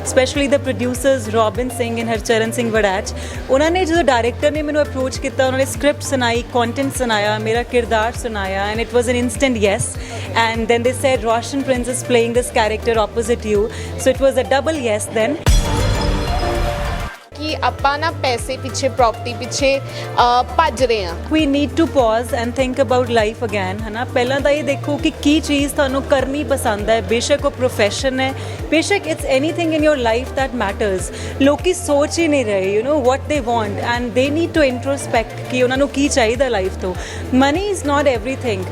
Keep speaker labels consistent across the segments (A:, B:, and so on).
A: Specially the producers Robin Singh and Harcharan Singh Waraich. ਉਹਨਾਂ ਨੇ ਜਦੋਂ ਡਾਇਰੈਕਟਰ ਨੇ ਮੈਨੂੰ ਅਪਰੋਚ ਕੀਤਾ, ਉਹਨਾਂ ਨੇ ਸਕ੍ਰਿਪਟ ਸੁਣਾਈ, ਕੰਟੈਂਟ ਸੁਣਾਇਆ, ਮੇਰਾ ਕਿਰਦਾਰ ਸੁਣਾਇਆ, and it was an instant yes. And then they said Roshan Prince is playing this character opposite you, so it was a double yes then.
B: ਕਿ ਆਪਾਂ ਨਾ ਪੈਸੇ ਪਿੱਛੇ ਪ੍ਰੋਪਰਟੀ ਪਿੱਛੇ ਭੱਜ ਰਹੇ ਹਾਂ।
A: We need to pause and think about life again, ਹੈ ਨਾ। ਪਹਿਲਾਂ ਤਾਂ ਇਹ ਦੇਖੋ ਕਿ ਕੀ ਚੀਜ਼ ਤੁਹਾਨੂੰ ਕਰਨੀ ਪਸੰਦ ਹੈ, ਬੇਸ਼ੱਕ ਉਹ ਪ੍ਰੋਫੈਸ਼ਨ ਹੈ, ਬੇਸ਼ੱਕ it's anything in your life that matters. ਲੋਕੀ ਸੋਚ ਹੀ ਨਹੀਂ ਰਹੇ what they want and they need to introspect ਕਿ ਉਹਨਾਂ ਨੂੰ ਕੀ ਚਾਹੀਦਾ ਲਾਈਫ ਤੋਂ। Money is not everything.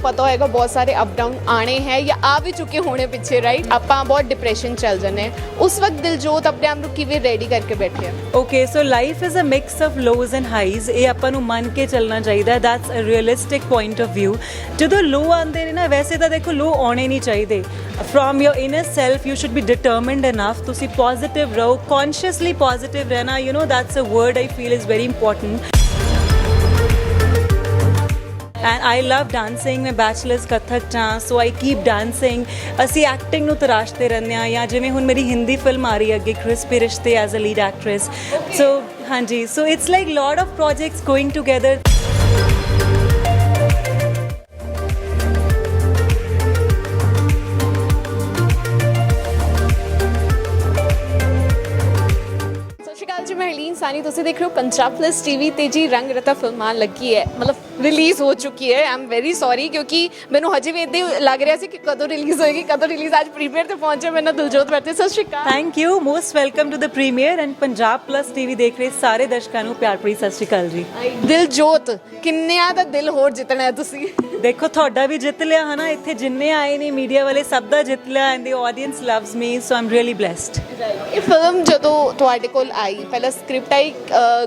B: ਪਤਾ ਹੋਏਗਾ ਬਹੁਤ ਸਾਰੇ ਅਪ ਡਾਊਨ ਆਣੇ ਹੈ ਜਾਂ ਆ ਵੀ ਚੁੱਕੇ ਹੋਣੇ ਪਿੱਛੇ, ਰਾਈਟ। ਆਪਾਂ ਬਹੁਤ ਡਿਪਰੈਸ਼ਨ ਚੱਲ ਜਾਂਦੇ, ਉਸ ਵਕਤ ਦਿਲਜੋਤ ਆਪਣੇ ਆਪ ਨੂੰ ਕਿਵੇਂ ਰੈਡੀ ਕਰਕੇ ਬੈਠੇ ਆ?
A: Okay, so life is a mix of lows and highs. ਇਹ ਆਪਾਂ ਨੂੰ ਮੰਨ ਕੇ ਚੱਲਣਾ ਚਾਹੀਦਾ, that's a realistic point of view. ਜਦੋਂ ਲੋ ਆਉਂਦੇ ਨੇ ਨਾ, ਵੈਸੇ ਤਾਂ ਦੇਖੋ ਲੋ ਆਉਣੇ ਨਹੀਂ ਚਾਹੀਦੇ। From your inner self you should be determined enough. ਤੁਸੀਂ ਪੋਜ਼ਿਟਿਵ ਰਹੋ, ਕੌਨਸ਼ੀਅਸਲੀ ਪੋਜ਼ਿਟਿਵ ਰਹਿਣਾ, that's a word I feel is very important. And I love dancing. ਮੈਂ ਬੈਚਲਰਸ ਕਥਕ 'ਚ ਹਾਂ, ਸੋ ਆਈ ਕੀਪ ਡਾਂਸਿੰਗ। ਅਸੀਂ ਐਕਟਿੰਗ ਨੂੰ ਤਰਾਸ਼ਦੇ ਰਹਿੰਦੇ ਹਾਂ, ਜਾਂ ਜਿਵੇਂ ਹੁਣ ਮੇਰੀ ਹਿੰਦੀ ਫਿਲਮ ਆ ਰਹੀ ਹੈ ਅੱਗੇ, ਕ੍ਰਿਸਪੀ ਰਿਸ਼ਤੇ ਐਜ਼ ਅ ਲੀਡ ਐਕਟਰੈਸ। ਸੋ ਹਾਂਜੀ, so it's like lot of projects going together.
B: ਮੈਂ ਹਲੀਨ ਸਾਨੀ, ਤੁਸੀਂ ਦੇਖ ਰਹੇ ਹੋ ਪੰਜਾਬ ਪਲੱਸ ਟੀਵੀ ਤੇ ਜੀ। ਰੰਗ ਰਤਾ ਫਿਲਮ ਆਉਣ ਲੱਗੀ ਹੈ, ਮਤਲਬ ਰਿਲੀਜ਼ ਹੋ ਚੁੱਕੀ ਹੈ। ਆਈ ਐਮ ਵੈਰੀ ਸੌਰੀ, ਕਿਉਂਕਿ ਮੈਨੂੰ ਹਜੇ ਵੀ ਇੱਦਾਂ ਲੱਗ ਰਿਹਾ ਸੀ ਕਿ ਕਦੋਂ ਰਿਲੀਜ਼ ਹੋਏਗੀ, ਕਦੋਂ ਰਿਲੀਜ਼। ਅੱਜ ਪ੍ਰੀਮੀਅਰ ਤੇ ਪਹੁੰਚੇ, ਮੇਰੇ ਨਾਲ ਦਿਲਜੋਤ ਬੈਠੇ। Sat Sri Akal.
A: Thank you, most welcome to the premiere and Punjab plus TV ਦੇਖ ਰਹੇ ਸਾਰੇ ਦਰਸ਼ਕਾਂ ਨੂੰ ਪਿਆਰ ਭਰੀ ਸਤਿ ਸ਼੍ਰੀ ਅਕਾਲ ਜੀ।
B: ਦਿਲਜੋਤ, ਕਿੰਨਿਆਂ ਦਾ ਦਿਲ ਹੋਰ ਜਿੱਤਣਾ ਹੈ ਤੁਸੀਂ?
A: ਦੇਖੋ, ਤੁਹਾਡਾ ਵੀ ਜਿੱਤ ਲਿਆ ਹੈ ਨਾ, ਇੱਥੇ ਜਿੰਨੇ ਆਏ ਨੇ ਮੀਡੀਆ ਵਾਲੇ ਸਭ ਦਾ ਜਿੱਤ ਲਿਆ, and the audience loves me, so Aam really blessed.
B: ਇਹ ਫਿਲਮ ਜਦੋਂ ਤੁਹਾਡੇ ਕੋਲ ਆਈ, ਪਹਿਲਾਂ ਸਕ੍ਰਿਪਟ ਆਈ,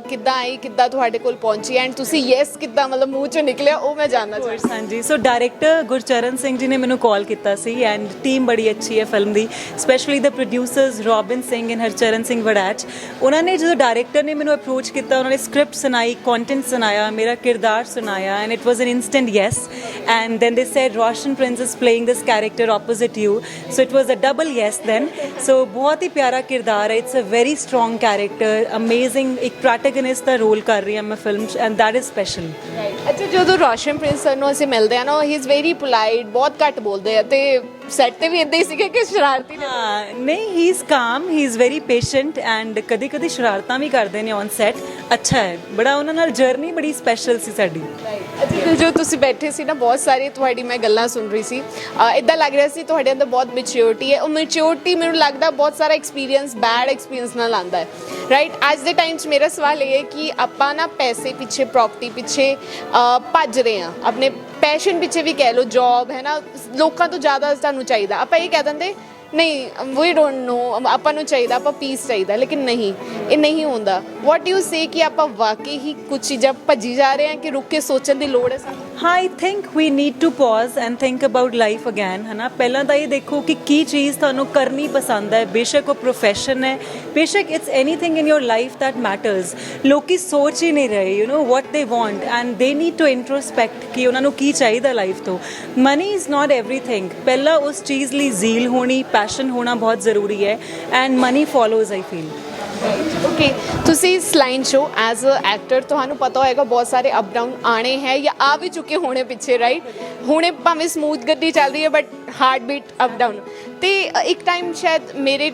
B: ਕਿੱਦਾਂ ਆਈ, ਕਿੱਦਾਂ ਤੁਹਾਡੇ ਕੋਲ ਪਹੁੰਚੀ, ਐਂਡ ਤੁਸੀਂ ਯੈਸ ਕਿੱਦਾਂ ਮਤਲਬ ਮੂੰਹ ਚੋਂ ਨਿਕਲਿਆ, ਉਹ ਮੈਂ ਜਾਣਨਾ ਚਾਹੁੰਦੀ।
A: ਹਾਂਜੀ, ਸੋ ਡਾਇਰੈਕਟਰ ਗੁਰਚਰਨ ਸਿੰਘ ਜੀ ਨੇ ਮੈਨੂੰ ਕਾਲ ਕੀਤਾ ਸੀ, ਐਂਡ ਟੀਮ ਬੜੀ ਅੱਛੀ ਹੈ film the, specially the producers Robin Singh and Harcharan Singh Waraich. ਉਹਨਾਂ ਨੇ ਜਦੋਂ ਡਾਇਰੈਕਟਰ ਨੇ ਮੈਨੂੰ ਅਪਰੋਚ ਕੀਤਾ, ਉਹਨਾਂ ਨੇ ਸਕ੍ਰਿਪਟ ਸੁਣਾਈ, ਕੰਟੈਂਟ ਸੁਣਾਇਆ, ਮੇਰਾ ਕਿਰਦਾਰ ਸੁਣਾਇਆ, and it was an instant yes. And then they said Roshan Prince is playing this character opposite you, so it was a double yes then. So ਬਹੁਤ ਹੀ ਪਿਆਰਾ ਕਿਰਦਾਰ ਹੈ, it's a very strong character, amazing. ਇੱਕ ਪ੍ਰੋਟੈਗਨਿਸਟ ਦਾ role ਕਰ ਰਹੀ ਹਾਂ ਮੈਂ ਫਿਲਮ 'ਚ, ਐਂਡ ਦੈਟ ਇਜ਼ ਸਪੈਸ਼ਲ।
B: ਅੱਛਾ, ਜਦੋਂ ਰੋਸ਼ਨ ਪ੍ਰਿੰਸ ਸਰ ਨੂੰ ਅਸੀਂ ਮਿਲਦੇ ਆ ਨਾ, ਹੀ ਇਜ਼ ਵੈਰੀ ਪੋਲਾਈਟ, ਬਹੁਤ ਘੱਟ ਬੋਲਦੇ ਆ, ਤੇ ਸੈੱਟ ਤੇ ਵੀ ਇਦਾਂ ਹੀ ਸੀਗੇ ਕਿ ਸ਼ਰਾਰਤੀ ਨੇ?
A: ਨਹੀਂ, ਹੀ ਇਜ਼ ਕਾਮ, ਹੀ ਇਜ਼ ਵੈਰੀ ਪੇਸ਼ੈਂਟ, ਐਂਡ ਕਦੀ ਕਦੀ ਸ਼ਰਾਰਤਾਂ ਵੀ ਕਰਦੇ ਨੇ ਔਨ ਸੈਟ। ਅੱਛਾ ਹੈ ਬੜਾ, ਉਹਨਾਂ ਨਾਲ ਜਰਨੀ ਬੜੀ ਸਪੈਸ਼ਲ ਸੀ ਸਾਡੀ।
B: ਅੱਛਾ, ਜੋ ਤੁਸੀਂ ਬੈਠੇ ਸੀ ਨਾ, ਬਹੁਤ ਸਾਰੀ ਤੁਹਾਡੀ ਮੈਂ ਗੱਲਾਂ ਸੁਣ ਰਹੀ ਸੀ, ਇੱਦਾਂ ਲੱਗ ਰਿਹਾ ਸੀ ਤੁਹਾਡੇ ਅੰਦਰ ਬਹੁਤ ਮੈਚਿਓਰਿਟੀ ਹੈ। ਉਹ ਮੈਚਿਓਰਿਟੀ ਮੈਨੂੰ ਲੱਗਦਾ ਬਹੁਤ ਸਾਰਾ ਐਕਸਪੀਰੀਅੰਸ, ਬੈਡ ਐਕਸਪੀਰੀਅੰਸ ਨਾਲ ਆਉਂਦਾ ਹੈ, ਰਾਈਟ। ਅੱਜ ਦੇ ਟਾਈਮ 'ਚ ਮੇਰਾ ਸਵਾਲ ਇਹ ਹੈ ਕਿ ਆਪਾਂ ਨਾ ਪੈਸੇ ਪਿੱਛੇ, ਪ੍ਰੋਪਰਟੀ ਪਿੱਛੇ ਭੱਜ ਰਹੇ ਹਾਂ, ਆਪਣੇ ਪੈਸ਼ਨ ਪਿੱਛੇ ਵੀ ਕਹਿ ਲਓ, ਜੌਬ ਹੈ ਨਾ, ਲੋਕਾਂ ਤੋਂ ਜ਼ਿਆਦਾ ਤੁਹਾਨੂੰ ਚਾਹੀਦਾ। ਆਪਾਂ ਇਹ ਕਹਿ ਦਿੰਦੇ ਨਹੀਂ, ਵੀ ਡੋਂਟ ਨੋ, ਆਪਾਂ ਨੂੰ ਚਾਹੀਦਾ, ਆਪਾਂ ਪੀਸ ਚਾਹੀਦਾ, ਲੇਕਿਨ ਨਹੀਂ, ਇਹ ਨਹੀਂ ਹੁੰਦਾ। ਵਾਟ ਯੂ ਸੇ ਕਿ ਆਪਾਂ ਵਾਕਈ ਹੀ ਕੁਝ ਚੀਜ਼ਾਂ ਭੱਜੀ ਜਾ ਰਹੇ ਹਾਂ ਕਿ ਰੁਕ ਕੇ ਸੋਚਣ ਦੀ ਲੋੜ ਹੈ ਸਾਨੂੰ?
A: ਹਾਂ, I think we need to pause and think about life again, ਹੈ ਨਾ। ਪਹਿਲਾਂ ਤਾਂ ਇਹ ਦੇਖੋ ਕਿ ਕੀ ਚੀਜ਼ ਤੁਹਾਨੂੰ ਕਰਨੀ ਪਸੰਦ ਹੈ, ਬੇਸ਼ੱਕ ਉਹ ਪ੍ਰੋਫੈਸ਼ਨ ਹੈ, ਬੇਸ਼ੱਕ it's anything in your life that matters. ਲੋਕੀ ਸੋਚ ਹੀ ਨਹੀਂ ਰਹੇ what they want and they need to introspect ਕਿ ਉਹਨਾਂ ਨੂੰ ਕੀ ਚਾਹੀਦਾ ਲਾਈਫ ਤੋਂ। Money is not everything. ਪਹਿਲਾਂ ਉਸ ਚੀਜ਼ ਲਈ ਜ਼ੀਲ ਹੋਣੀ, ਪੈਸ਼ਨ ਹੋਣਾ ਬਹੁਤ ਜ਼ਰੂਰੀ ਹੈ, and money follows I feel.
B: Okay, ਤੁਸੀਂ ਇਸ ਲਾਈਨ 'ਚੋਂ ਐਜ਼ ਅ ਐਕਟਰ, ਤੁਹਾਨੂੰ ਪਤਾ ਹੋਏਗਾ ਬਹੁਤ ਸਾਰੇ ਅਪ ਡਾਊਨ ਆਣੇ ਹੈ ਜਾਂ ਆ ਵੀ ਚੁੱਕੇ ਹੋਣੇ ਪਿੱਛੇ, ਰਾਈਟ। ਹੁਣੇ ਭਾਵੇਂ ਸਮੂਥ ਗੱਡੀ ਚੱਲ ਰਹੀ ਹੈ, but heart beat up down. ਤੇ ਇੱਕ ਟਾਈਮ ਸ਼ਾਇਦ ਮੇਰੇ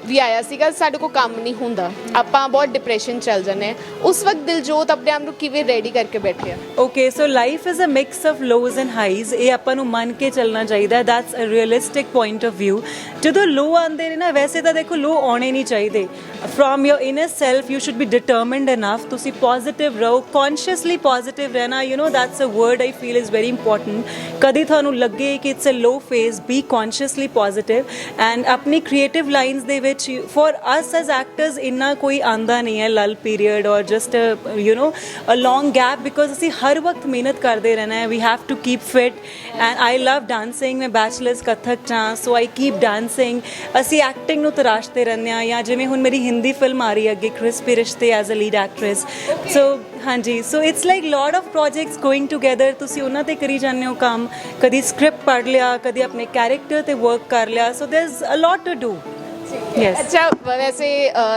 B: ਵੀ ਆਇਆ ਸੀਗਾ, ਸਾਡੇ ਕੋਲ ਕੰਮ ਨਹੀਂ ਹੁੰਦਾ, ਆਪਾਂ ਬਹੁਤ ਡਿਪਰੈਸ਼ਨ ਚੱਲ ਜਾਂਦੇ ਹਾਂ, ਉਸ ਵਕਤ ਦਿਲਜੋਤ ਆਪਣੇ ਆਪ ਨੂੰ ਕਿਵੇਂ ਰੈਡੀ ਕਰਕੇ ਬੈਠੇ ਆ?
A: Okay, so life is a mix of lows and highs. ਇਹ ਆਪਾਂ ਨੂੰ ਮੰਨ ਕੇ ਚੱਲਣਾ ਚਾਹੀਦਾ, that's a realistic point of view. ਜਦੋਂ ਲੋ ਆਉਂਦੇ ਨੇ ਨਾ, ਵੈਸੇ ਤਾਂ ਦੇਖੋ ਲੋ ਆਉਣੇ ਨਹੀਂ ਚਾਹੀਦੇ। From your inner self you should be determined enough. ਤੁਸੀਂ ਪੋਜ਼ਿਟਿਵ ਰਹੋ, ਕੌਨਸ਼ੀਅਸਲੀ ਪੋਜ਼ਿਟਿਵ ਰਹਿਣਾ, that's a word I feel is very important. ਕਦੀ ਤੁਹਾਨੂੰ ਲੱਗੇ ਕਿ it's a low phase, be consciously positive. And ਆਪਣੀ ਕ੍ਰੀਏਟਿਵ ਲਾਈਨਸ ਦੇ ਵਿੱਚ ਫॉर ਅਸ ਐਜ਼ ਐਕਟਰਸ ਇੰਨਾ ਕੋਈ ਆਉਂਦਾ ਨਹੀਂ ਹੈ lull period or just a long gap, because ਅਸੀਂ ਹਰ ਵਕਤ ਮਿਹਨਤ ਕਰਦੇ ਰਹਿਣਾ ਹੈ। We have to keep fit, and I love dancing. ਮੈਂ ਬੈਚਲਰਸ ਕਥਕ 'ਚ ਹਾਂ, ਸੋ ਆਈ ਕੀਪ ਡਾਂਸਿੰਗ। ਅਸੀਂ ਐਕਟਿੰਗ ਨੂੰ ਤਰਾਸ਼ਦੇ ਰਹਿੰਦੇ ਹਾਂ, ਜਾਂ ਜਿਵੇਂ ਹੁਣ ਮੇਰੀ ਹਿੰਦੀ ਫਿਲਮ ਆ ਰਹੀ ਹੈ ਅੱਗੇ, ਕ੍ਰਿਸਪੀ ਰਿਸ਼ਤੇ ਐਜ਼ ਅ ਲੀਡ ਐਕਟਰੈਸ। ਸੋ ਹਾਂਜੀ so it's like lot of projects going together ਤੁਸੀਂ ਉਹਨਾਂ ਤੇ ਕਰੀ ਜਾਂਦੇ ਹੋ ਕੰਮ ਕਦੀ ਸਕ੍ਰਿਪਟ ਪੜ੍ਹ ਲਿਆ ਕਦੀ ਆਪਣੇ ਕੈਰੈਕਟਰ ਤੇ ਵਰਕ ਕਰ ਲਿਆ so there is a lot to do yes
B: ਅੱਛਾ ਵੈਸੇ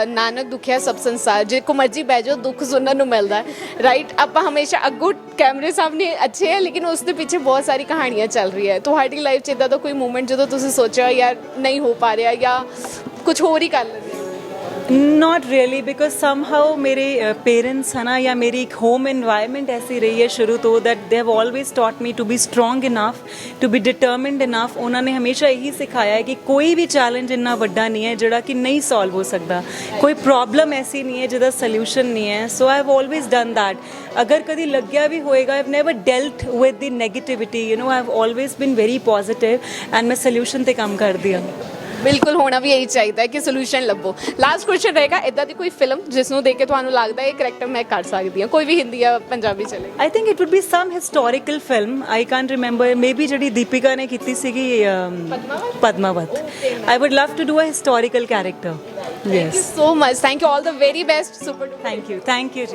B: ਨਾਨਕ ਦੁਖਿਆ ਸਭ ਸੰਸਾਰ ਜੇ ਕੋ ਮਰਜੀ ਬਹਿ ਜਾਓ ਦੁੱਖ ਸੁਣਨ ਨੂੰ ਮਿਲਦਾ ਹੈ ਰਾਈਟ ਆਪਾਂ ਹਮੇਸ਼ਾ ਅੱਗੋਂ ਕੈਮਰੇ ਸਾਹਮਣੇ ਅੱਛੇ ਹੈ ਲੇਕਿਨ ਉਸ ਦੇ ਪਿੱਛੇ ਬਹੁਤ ਸਾਰੀ ਕਹਾਣੀਆਂ ਚੱਲ ਰਹੀ ਹੈ ਤੁਹਾਡੀ ਲਾਈਫ 'ਚ ਇਦਾਂ ਦਾ ਕੋਈ ਮੂਮੈਂਟ ਜਦੋਂ ਤੁਸੀਂ ਸੋਚਿਆ ਯਾਰ ਨਹੀਂ ਹੋ ਪਾ ਰਿਹਾ ਜਾਂ ਕੁਝ ਹੋਰ ਹੀ ਕਰ ਲੈਂਦੇ
A: नॉट रियली बिकॉज समहाउ मेरे पेरेंट्स है ना या मेरी एक होम इन्वायरमेंट ऐसी रही है शुरू तो that they have always taught me to be strong enough to be determined enough उन्होंने हमेशा यही सिखाया है कि कोई भी चैलेंज इन्ना वड्डा नहीं है जिहड़ा कि नहीं सॉल्व हो सकता कोई प्रॉब्लम ऐसी नहीं है जिहदा सोल्यूशन नहीं है so I have always done that अगर कभी लग्या भी होएगा I have never dealt with the negativity you know I have always been very positive and मैं सोल्यूशन ते काम करदी हाँ
B: ਬਿਲਕੁਲ ਹੋਣਾ ਵੀ ਇਹੀ ਚਾਹੀਦਾ ਹੈ ਕਿ ਸੋਲੂਸ਼ਨ ਲੱਭੋ ਲਾਸਟ ਕੁਐਸਚਨ ਰਹੇਗਾ ਇਦਾਂ ਦੀ ਕੋਈ ਫਿਲਮ ਜਿਸ ਨੂੰ ਦੇਖ ਕੇ ਤੁਹਾਨੂੰ ਲੱਗਦਾ ਹੈ ਇਹ ਕਰੈਕਟਰ ਮੈਂ ਕਰ ਸਕਦੀ ਹਾਂ ਕੋਈ ਵੀ ਹਿੰਦੀ ਜਾਂ ਪੰਜਾਬੀ ਚਲੇ
A: I think it would be some historical film. I can't remember. Maybe ਜਿਹੜੀ ਦੀਪਿਕਾ ਨੇ ਕੀਤੀ ਸੀਗੀ Padmaavat. I would love to do a historical character.
B: Thank you
A: Yes.
B: so much. Thank you. All the very best. Super.
A: Thank you. Thank you ਜੀ.